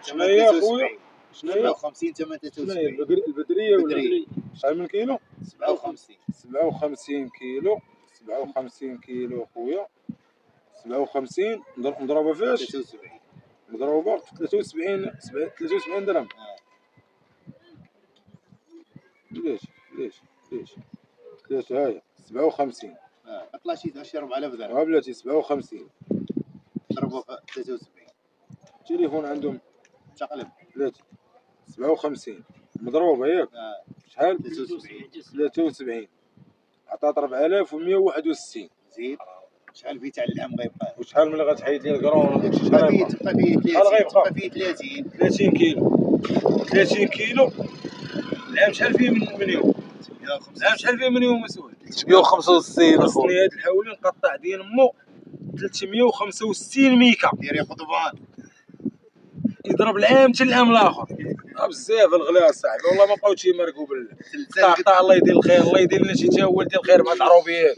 شنو هي اخويا؟ شنو هي؟ 57 ثمن 73. البدريه ولا شحال من كيلو؟ 57. 57 كيلو. 57 كيلو اخويا. 57 مضروبه فاش؟ 73. مضروبه في 73 درهم. ليش هاي 57. اطلع شي 4000 درهم. بلاتي 57 ضربوا في 73. التليفون عندهم شقلب. بلاتي 57 مضروبه ياك. شحال؟ 73 عطات 4161. زيد شحال فيه تاع العام غيبقى؟ وشحال ملي غتحيد لي الكرون وداك الشيء تبقى فيه 30. تبقى فيه 30 كيلو. 30 كيلو. العام شحال فيه من يوم؟ العام شحال فيه من يوم مسؤول؟ 365 خاصني هاد الحولي نقطع ديال مو 365 ميكا. ديري قضبان يضرب العام حتى العام الاخر. بزاف الغلا اصاحبي والله ما بقاوش يمرقوا بالله. الله يدير الخير، الله يدير لنا شي تا هو يدير الخير مع العروبيات.